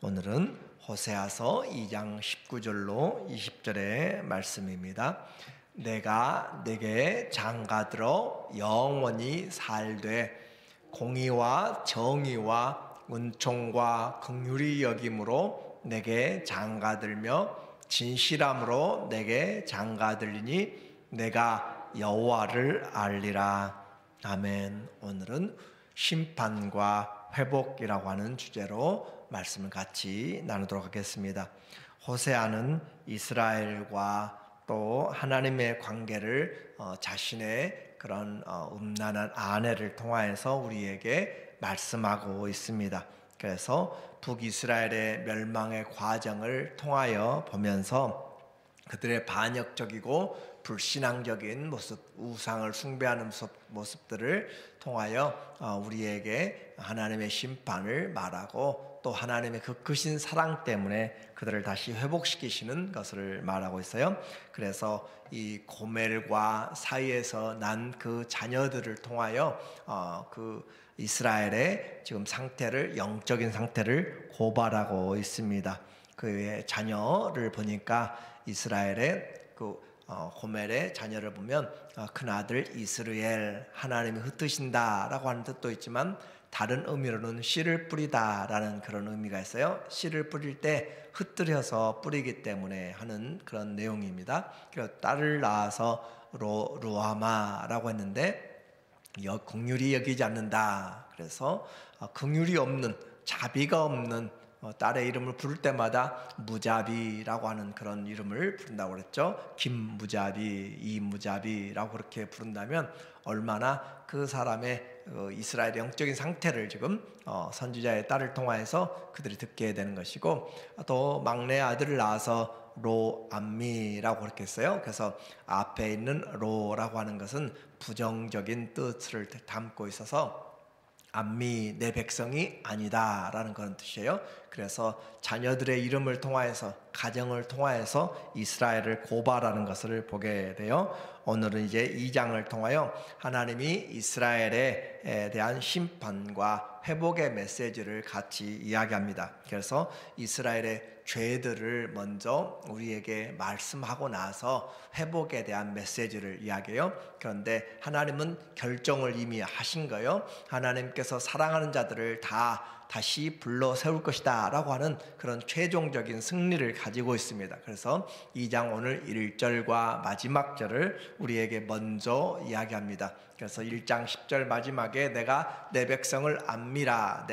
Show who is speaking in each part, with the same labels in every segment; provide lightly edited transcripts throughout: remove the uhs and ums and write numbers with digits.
Speaker 1: 오늘은 호세아서 2장 19절로 20절의 말씀입니다. 내가 네게 장가들어 영원히 살되 공의와 정의와 은총과 긍휼히 여김으로 내게 장가들며 진실함으로 내게 장가들리니 내가 여호와를 알리라. 아멘. 오늘은 심판과 회복이라고 하는 주제로 말씀을 같이 나누도록 하겠습니다. 호세아는 이스라엘과 또 하나님의 관계를 자신의 그런 음란한 아내를 통하여서 우리에게 말씀하고 있습니다. 그래서 북이스라엘의 멸망의 과정을 통하여 보면서 그들의 반역적이고 불신앙적인 모습, 우상을 숭배하는 모습들을 통하여 우리에게 하나님의 심판을 말하고 또 하나님의 그 크신 사랑 때문에 그들을 다시 회복시키시는 것을 말하고 있어요. 그래서 이 고멜과 사이에서 난 그 자녀들을 통하여 그 이스라엘의 지금 상태를, 영적인 상태를 고발하고 있습니다. 그의 자녀를 보니까 이스라엘의 고멜의 자녀를 보면 큰 아들 이스라엘, 하나님이 흩으신다라고 하는 뜻도 있지만 다른 의미로는 씨를 뿌리다라는 그런 의미가 있어요. 씨를 뿌릴 때 흩뜨려서 뿌리기 때문에 하는 그런 내용입니다. 그래서 딸을 낳아서 루하마라고 했는데 긍휼히 여기지 않는다. 그래서 긍휼이 없는, 자비가 없는 딸의 이름을 부를 때마다 무자비라고 하는 그런 이름을 부른다고 그랬죠. 김무자비, 이무자비라고 그렇게 부른다면 얼마나 그 사람의 이스라엘의 영적인 상태를 지금 선지자의 딸을 통하여서 그들이 듣게 되는 것이고, 또 막내 아들을 낳아서 로암미라고 그렇게 했어요. 그래서 앞에 있는 로라고 하는 것은 부정적인 뜻을 담고 있어서 암미, 내 백성이 아니다 라는 그런 뜻이에요. 그래서 자녀들의 이름을 통하여서, 가정을 통하여서 이스라엘을 고발하는 것을 보게 돼요. 오늘은 이제 2장을 통하여 하나님이 이스라엘에 대한 심판과 회복의 메시지를 같이 이야기합니다. 그래서 이스라엘의 죄들을 먼저 우리에게 말씀하고 나서 회복에 대한 메시지를 이야기해요. 그런데 하나님은 결정을 이미 하신 거예요. 하나님께서 사랑하는 자들을 다시 불러 세울 것이다 라고 하는 그런 최종적인 승리를 가지고 있습니다. 그래서 2장 오늘 1절과 마지막 절을 우리에게 먼저 이야기합니다. 그래서 1장 10절 마지막에 내가 내 백성을 암미라,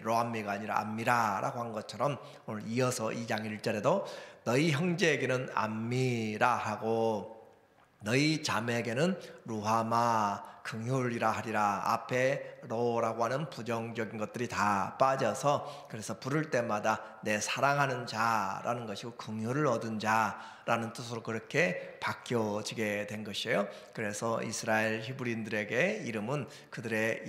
Speaker 1: 로암미가 아니라 암미라 라고 한 것처럼 오늘 이어서 2장 1절에도 너희 형제에게는 암미라 하고 너희 자매에게는 루하마, 긍휼이라 하리라. 앞에 로라고 하는 부정적인 것들이 다 빠져서, 그래서 부를 때마다 내 사랑하는 자라는 것이고 긍휼을 얻은 자라는 뜻으로 그렇게 바뀌어지게 된 것이에요. 그래서 이스라엘 히브리인들에게 이름은 그들의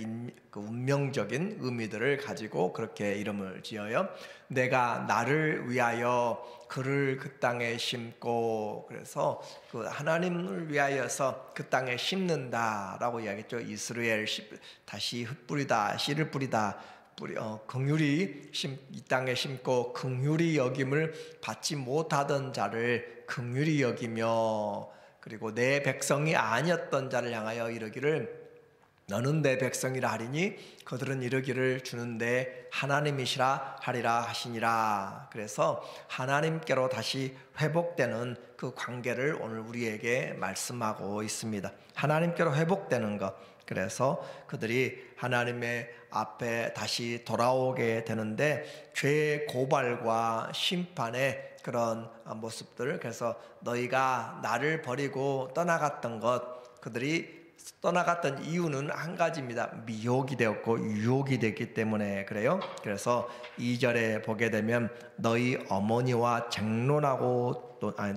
Speaker 1: 그 운명적인 의미들을 가지고 그렇게 이름을 지어요. 내가 나를 위하여 그를 그 땅에 심고, 그래서 그 하나님을 위하여서 그 땅에 심는다라고 이야기했죠. 이스라엘 다시 흩뿌리다, 씨를 뿌리다. 긍휼히 이 땅에 심고 긍휼히 여김을 받지 못하던 자를 긍휼히 여기며, 그리고 내 백성이 아니었던 자를 향하여 이르기를 너는 내 백성이라 하리니 그들은 이르기를 주는 내 하나님이시라 하리라 하시니라. 그래서 하나님께로 다시 회복되는 그 관계를 오늘 우리에게 말씀하고 있습니다. 하나님께로 회복되는 것. 그래서 그들이 하나님의 앞에 다시 돌아오게 되는데 죄의 고발과 심판의 그런 모습들, 그래서 너희가 나를 버리고 떠나갔던 것, 그들이 떠나갔던 이유는 한 가지입니다. 미혹이 되었고 유혹이 됐기 때문에 그래요. 그래서 2절에 보게 되면 너희 어머니와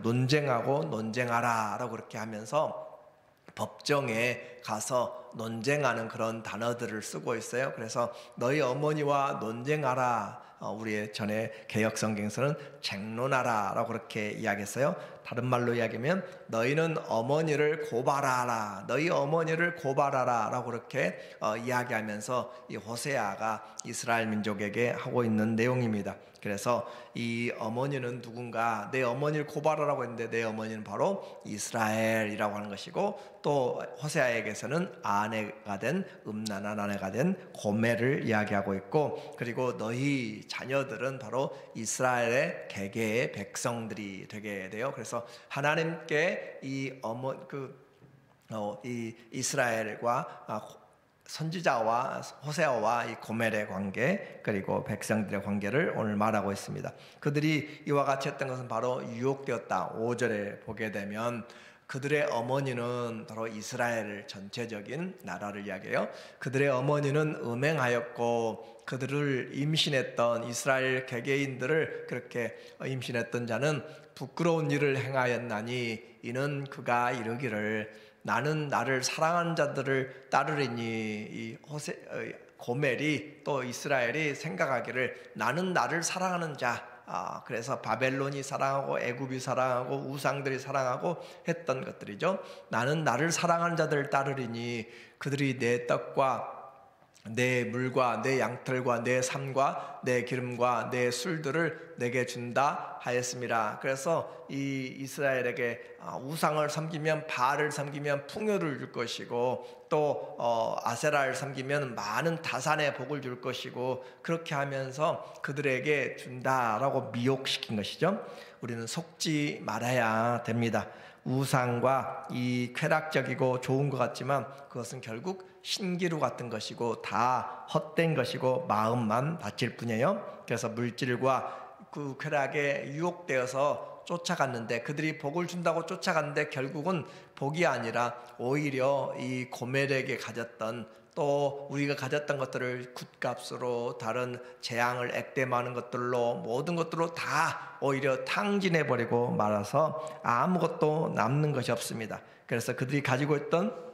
Speaker 1: 논쟁하고 논쟁하라 라고 그렇게 하면서 법정에 가서 논쟁하는 그런 단어들을 쓰고 있어요. 그래서 너희 어머니와 논쟁하라. 우리의 전에 개역 성경에서는 쟁론하라라고 그렇게 이야기했어요. 다른 말로 이야기하면 너희는 어머니를 고발하라. 너희 어머니를 고발하라라고 그렇게 이야기하면서 이 호세아가 이스라엘 민족에게 하고 있는 내용입니다. 그래서 이 어머니는 누군가, 내 어머니를 고발하라고 했는데 내 어머니는 바로 이스라엘이라고 하는 것이고, 또 호세아에게서는 아내가 된, 음란한 아내가 된 고멜을 이야기하고 있고, 그리고 너희 자녀들은 바로 이스라엘의 개개의 백성들이 되게 돼요. 그래서 하나님께 이 이스라엘과 선지자와 호세아와 이 고멜의 관계, 그리고 백성들의 관계를 오늘 말하고 있습니다. 그들이 이와 같이 했던 것은 바로 유혹되었다. 5절에 보게 되면 그들의 어머니는 바로 이스라엘 전체적인 나라를 이야기해요. 그들의 어머니는 음행하였고, 그들을 임신했던 이스라엘 개개인들을 그렇게 임신했던 자는 부끄러운 일을 행하였나니 이는 그가 이르기를 나는 나를 사랑하는 자들을 따르리니, 이 고멜이 또 이스라엘이 생각하기를 나는 나를 사랑하는 자, 그래서 바벨론이 사랑하고 애굽이 사랑하고 우상들이 사랑하고 했던 것들이죠. 나는 나를 사랑하는 자들을 따르리니 그들이 내 떡과 내 물과 내 양털과 내 삶과 내 기름과 내 술들을 내게 준다 하였습니다. 그래서 이 이스라엘에게 우상을 섬기면, 바알을 섬기면 풍요를 줄 것이고, 또 아세라를 섬기면 많은 다산의 복을 줄 것이고, 그렇게 하면서 그들에게 준다라고 미혹시킨 것이죠. 우리는 속지 말아야 됩니다. 우상과 이 쾌락적이고 좋은 것 같지만 그것은 결국 신기루 같은 것이고 다 헛된 것이고 마음만 다칠 뿐이에요. 그래서 물질과 그 쾌락에 유혹되어서 쫓아갔는데, 그들이 복을 준다고 쫓아갔는데 결국은 복이 아니라 오히려 이 고멜에게 가졌던, 또 우리가 가졌던 것들을 굿값으로 다른 재앙을 액땜하는 것들로, 모든 것들로 다 오히려 탕진해버리고 말아서 아무것도 남는 것이 없습니다. 그래서 그들이 가지고 있던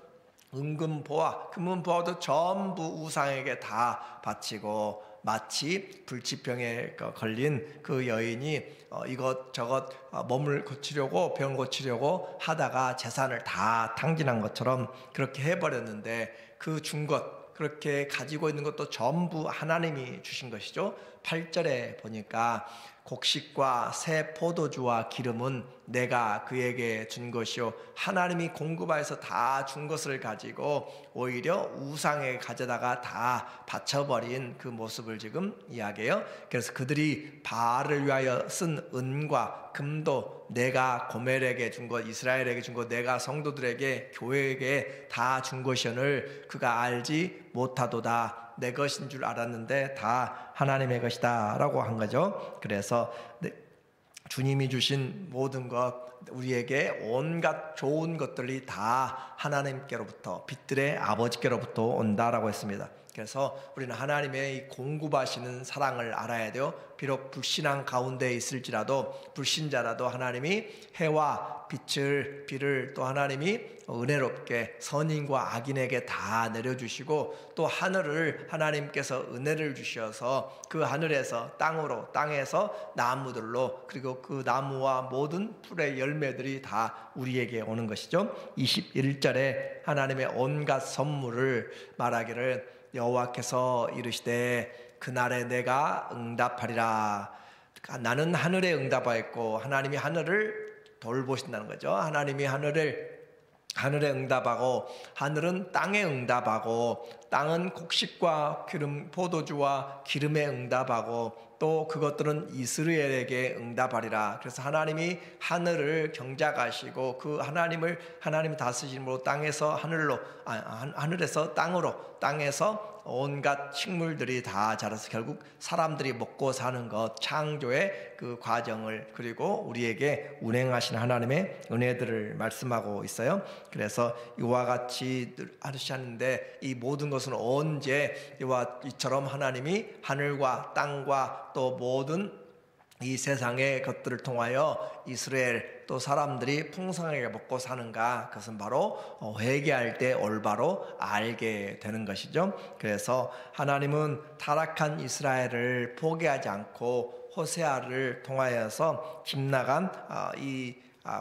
Speaker 1: 은금보화, 금은보화도 전부 우상에게 다 바치고, 마치 불치병에 걸린 그 여인이 이것저것 몸을 고치려고, 병 고치려고 하다가 재산을 다 탕진한 것처럼 그렇게 해버렸는데, 그 준 것, 그렇게 가지고 있는 것도 전부 하나님이 주신 것이죠. 8절에 보니까 곡식과 새 포도주와 기름은 내가 그에게 준 것이요, 하나님이 공급하여서 다 준 것을 가지고 오히려 우상에 가져다가 다 바쳐버린 그 모습을 지금 이야기해요. 그래서 그들이 바알을 위하여 쓴 은과 금도 내가 고멜에게 준 것, 이스라엘에게 준 것, 내가 성도들에게, 교회에게 다 준 것이오늘 그가 알지 못하도다. 내 것인 줄 알았는데 다 하나님의 것이다 라고 한 거죠. 그래서 주님이 주신 모든 것, 우리에게 온갖 좋은 것들이 다 하나님께로부터, 빛들의 아버지께로부터 온다라고 했습니다. 그래서 우리는 하나님의 이 공급하시는 사랑을 알아야 돼요. 비록 불신앙 가운데 있을지라도, 불신자라도 하나님이 해와 비를 또 하나님이 은혜롭게 선인과 악인에게 다 내려주시고, 또 하늘을 하나님께서 은혜를 주셔서 그 하늘에서 땅으로, 땅에서 나무들로, 그리고 그 나무와 모든 풀의 열매들이 다 우리에게 오는 것이죠. 21절에 하나님의 온갖 선물을 말하기를 여호와께서 이르시되 그날에 내가 응답하리라. 나는 하늘에 응답하였고, 하나님이 하늘을 돌보신다는 거죠. 하나님이 하늘에 응답하고, 하늘은 땅에 응답하고, 땅은 곡식과 기름, 포도주와 기름에 응답하고, 또 그것들은 이스라엘에게 응답하리라. 그래서 하나님이 하늘을 경작하시고, 그 하나님이 다스리심으로 땅에서 하늘로, 하늘에서 땅으로, 땅에서 온갖 식물들이 다 자라서 결국 사람들이 먹고 사는 것, 창조의 그 과정을, 그리고 우리에게 운행하신 하나님의 은혜들을 말씀하고 있어요. 그래서 이와 같이 하시는데, 이 모든 것은 언제 이와 이처럼 하나님이 하늘과 땅과 또 모든 이 세상의 것들을 통하여 이스라엘 또 사람들이 풍성하게 먹고 사는가, 그것은 바로 회개할 때 올바로 알게 되는 것이죠. 그래서 하나님은 타락한 이스라엘을 포기하지 않고 호세아를 통하여서 빗나간 이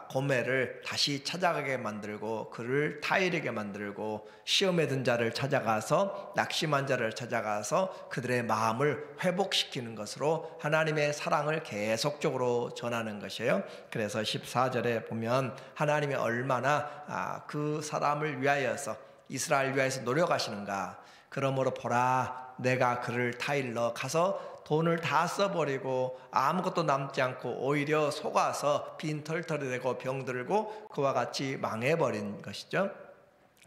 Speaker 1: 고멜을 다시 찾아가게 만들고, 그를 타일하게 만들고, 시험에 든 자를 찾아가서, 낙심한 자를 찾아가서 그들의 마음을 회복시키는 것으로 하나님의 사랑을 계속적으로 전하는 것이에요. 그래서 14절에 보면 하나님이 얼마나 그 사람을 위하여서, 이스라엘 위하여서 노력하시는가. 그러므로 보라, 내가 그를 타일러 가서 돈을 다 써버리고 아무것도 남지 않고 오히려 속아서 빈털털이 되고 병들고 그와 같이 망해버린 것이죠.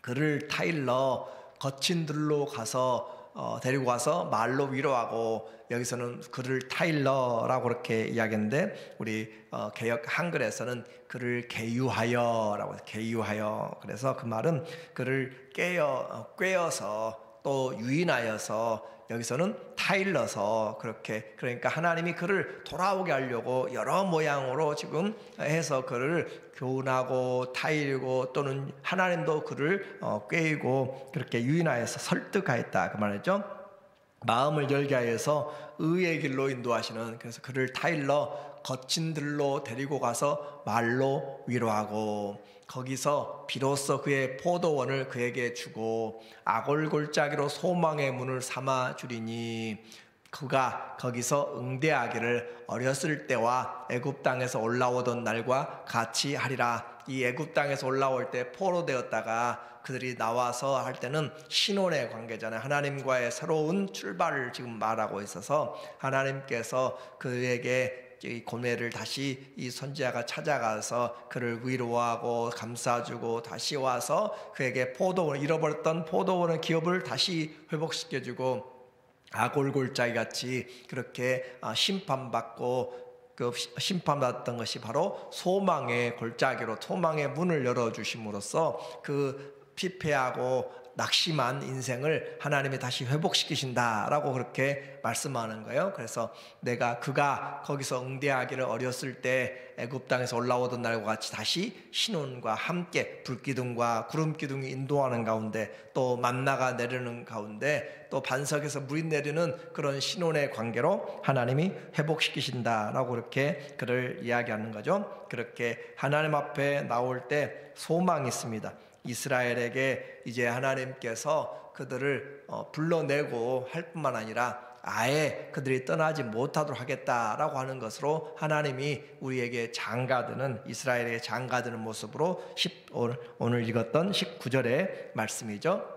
Speaker 1: 그를 타일러 거친 들로 가서 데리고 가서 말로 위로하고, 여기서는 그를 타일러라고 그렇게 이야기했는데 우리 개역 한글에서는 그를 개유하여라고 해서 개유하여. 그래서 그 말은 그를 꿰어서 또 유인하여서, 여기서는 타일러서, 그렇게, 그러니까 하나님이 그를 돌아오게 하려고 여러 모양으로 지금 해서 그를 교훈하고 타일고, 또는 하나님도 그를 꿰이고 그렇게 유인하여서 설득하였다, 그 말이죠. 마음을 열게 하여서 의의 길로 인도하시는, 그래서 그를 타일러 거친 들로 데리고 가서 말로 위로하고, 거기서 비로소 그의 포도원을 그에게 주고 아골골짜기로 소망의 문을 삼아 주리니, 그가 거기서 응대하기를 어렸을 때와 애굽 땅에서 올라오던 날과 같이 하리라. 이 애굽 땅에서 올라올 때 포로되었다가 그들이 나와서 할 때는 신혼의 관계잖아요. 하나님과의 새로운 출발을 지금 말하고 있어서 하나님께서 그에게 이 고멜을 다시 이 선지자가 찾아가서 그를 위로하고 감싸주고, 다시 와서 그에게 포도원, 잃어버렸던 포도원의 기업을 다시 회복시켜주고, 아골골짜기 같이 그렇게 심판받고, 그 심판받았던 것이 바로 소망의 골짜기로 소망의 문을 열어주심으로써 그 피폐하고 낙심한 인생을 하나님이 다시 회복시키신다라고 그렇게 말씀하는 거예요. 그래서 그가 거기서 응대하기를 어렸을 때 애굽 땅에서 올라오던 날과 같이 다시 신혼과 함께 불기둥과 구름기둥이 인도하는 가운데, 또 만나가 내리는 가운데, 또 반석에서 물이 내리는 그런 신혼의 관계로 하나님이 회복시키신다라고 그렇게 그를 이야기하는 거죠. 그렇게 하나님 앞에 나올 때 소망이 있습니다. 이스라엘에게 이제 하나님께서 그들을 불러내고 할 뿐만 아니라 아예 그들이 떠나지 못하도록 하겠다라고 하는 것으로 하나님이 우리에게 장가드는, 이스라엘에게 장가드는 모습으로 오늘 읽었던 19절의 말씀이죠.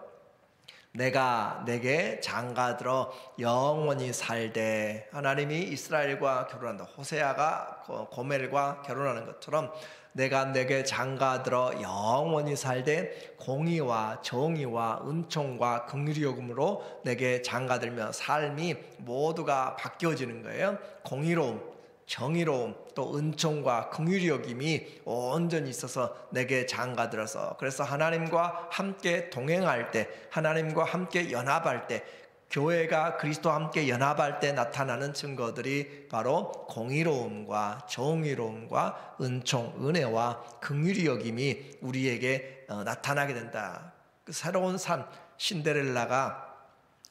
Speaker 1: 내가 내게 장가들어 영원히 살되, 하나님이 이스라엘과 결혼한다. 호세아가 고멜과 결혼하는 것처럼 내가 내게 장가들어 영원히 살되 공의와 정의와 은총과 긍휼이 여김으로 내게 장가들며 삶이 모두가 바뀌어지는 거예요. 공의로움, 정의로움, 또 은총과 긍휼이 여김이 온전히 있어서 내게 장가들어서, 그래서 하나님과 함께 동행할 때, 하나님과 함께 연합할 때, 교회가 그리스도와 함께 연합할 때 나타나는 증거들이 바로 공의로움과 정의로움과 은총, 은혜와 긍휼이 여김이 우리에게 나타나게 된다. 그 새로운 삶, 신데렐라가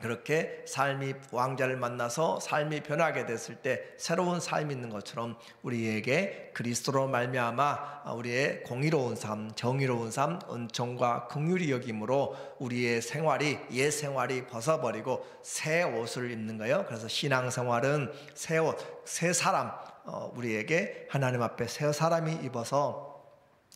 Speaker 1: 그렇게 삶이, 왕자를 만나서 삶이 변하게 됐을 때 새로운 삶이 있는 것처럼 우리에게 그리스도로 말미암아 우리의 공의로운 삶, 정의로운 삶, 은총과 긍휼이 여김으로 우리의 생활이, 옛 생활이 벗어버리고 새 옷을 입는 거예요. 그래서 신앙생활은 새 옷, 새 사람, 우리에게 하나님 앞에 새 사람이 입어서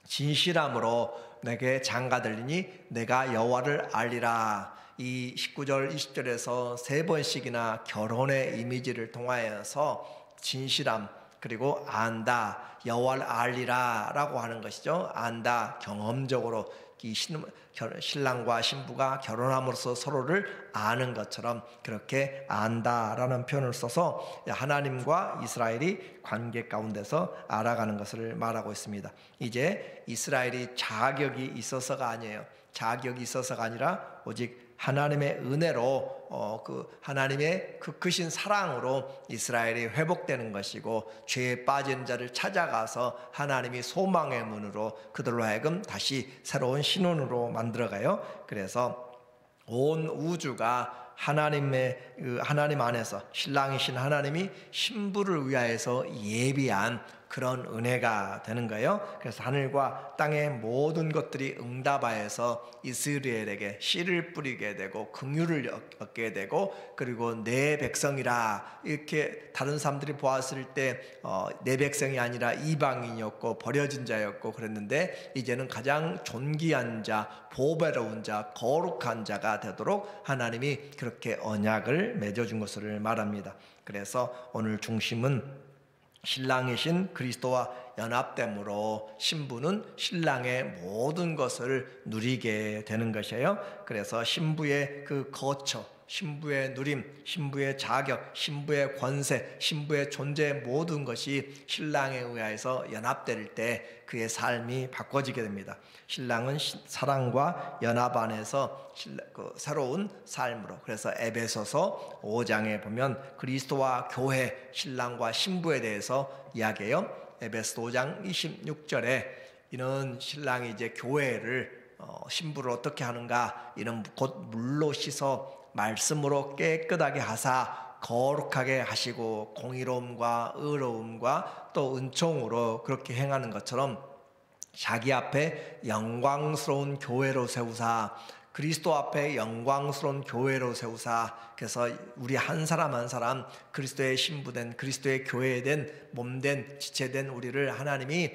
Speaker 1: 진실함으로 내게 장가들리니 내가 여호와를 알리라. 이 19절 20절에서 세 번씩이나 결혼의 이미지를 통하여서 진실함, 그리고 안다, 여호와를 알리라 라고 하는 것이죠. 안다, 경험적으로 이 신랑과 신부가 결혼함으로써 서로를 아는 것처럼 그렇게 안다라는 표현을 써서 하나님과 이스라엘이 관계 가운데서 알아가는 것을 말하고 있습니다. 이제 이스라엘이 자격이 있어서가 아니에요. 자격이 있어서가 아니라 오직 하나님의 은혜로 그 하나님의 그 크신 사랑으로 이스라엘이 회복되는 것이고, 죄에 빠진 자를 찾아가서 하나님이 소망의 문으로 그들로 하여금 다시 새로운 신혼으로 만들어가요. 그래서 온 우주가 하나님 안에서, 신랑이신 하나님이 신부를 위하여서 예비한 그런 은혜가 되는 거예요. 그래서 하늘과 땅의 모든 것들이 응답하여서 이스라엘에게 씨를 뿌리게 되고 긍휼을 얻게 되고, 그리고 내 백성이라 이렇게 다른 사람들이 보았을 때 내 백성이 아니라 이방인이었고 버려진 자였고 그랬는데, 이제는 가장 존귀한 자, 보배로운 자, 거룩한 자가 되도록 하나님이 그렇게 언약을 맺어준 것을 말합니다. 그래서 오늘 중심은 신랑이신 그리스도와 연합됨으로 신부는 신랑의 모든 것을 누리게 되는 것이에요. 그래서 신부의 그 거처, 신부의 누림, 신부의 자격, 신부의 권세, 신부의 존재의 모든 것이 신랑에 의해서 연합될 때 그의 삶이 바꿔지게 됩니다. 신랑은 사랑과 연합 안에서 새로운 삶으로, 그래서 에베소서 5장에 보면 그리스도와 교회, 신랑과 신부에 대해서 이야기해요. 에베소 5장 26절에 이는 신랑이 이제 교회를 신부를 어떻게 하는가, 이는 곧 물로 씻어 말씀으로 깨끗하게 하사 거룩하게 하시고 공의로움과 의로움과 또 은총으로 그렇게 행하는 것처럼 자기 앞에 영광스러운 교회로 세우사, 그리스도 앞에 영광스러운 교회로 세우사, 그래서 우리 한 사람 한 사람 그리스도의 신부된, 그리스도의 교회된, 몸된, 지체된 우리를 하나님이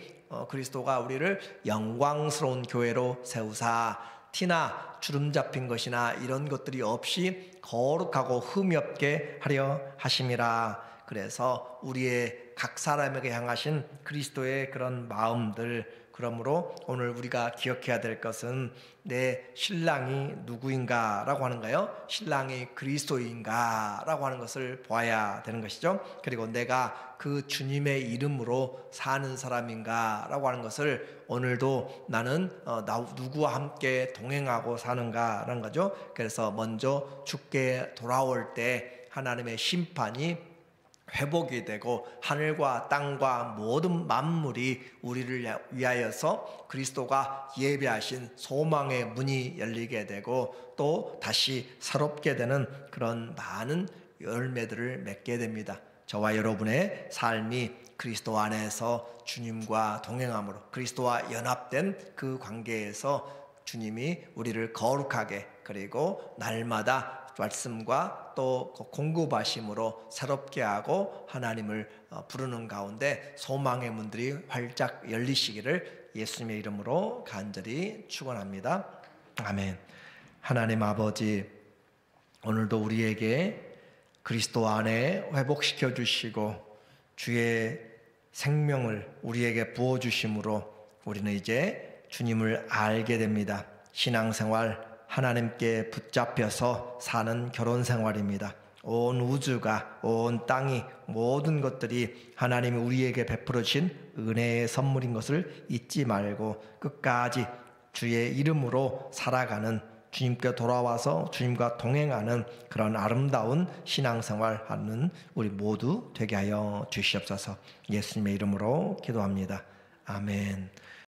Speaker 1: 그리스도가 우리를 영광스러운 교회로 세우사, 티나 주름 잡힌 것이나 이런 것들이 없이 거룩하고 흠이 없게 하려 하심이라. 그래서 우리의 각 사람에게 향하신 그리스도의 그런 마음들, 그러므로 오늘 우리가 기억해야 될 것은 내 신랑이 누구인가 라고 하는 거예요. 신랑이 그리스도인가 라고 하는 것을 보아야 되는 것이죠. 그리고 내가 그 주님의 이름으로 사는 사람인가 라고 하는 것을 오늘도 나는 누구와 함께 동행하고 사는가 라는 거죠. 그래서 먼저 주께 돌아올 때 하나님의 심판이 회복이 되고 하늘과 땅과 모든 만물이 우리를 위하여서 그리스도가 예배하신 소망의 문이 열리게 되고 또 다시 새롭게 되는 그런 많은 열매들을 맺게 됩니다. 저와 여러분의 삶이 그리스도 안에서 주님과 동행함으로, 그리스도와 연합된 그 관계에서 주님이 우리를 거룩하게, 그리고 날마다 말씀과 또 공급하심으로 새롭게 하고 하나님을 부르는 가운데 소망의 문들이 활짝 열리시기를 예수님의 이름으로 간절히 축원합니다. 아멘. 하나님 아버지, 오늘도 우리에게 그리스도 안에 회복시켜 주시고 주의 생명을 우리에게 부어주심으로 우리는 이제 주님을 알게 됩니다. 신앙생활, 하나님께 붙잡혀서 사는 결혼생활입니다. 온 우주가, 온 땅이, 모든 것들이 하나님이 우리에게 베풀어 주신 은혜의 선물인 것을 잊지 말고 끝까지 주의 이름으로 살아가는, 주님께 돌아와서 주님과 동행하는 그런 아름다운 신앙생활 하는 우리 모두 되게 하여 주시옵소서. 예수님의 이름으로 기도합니다. 아멘.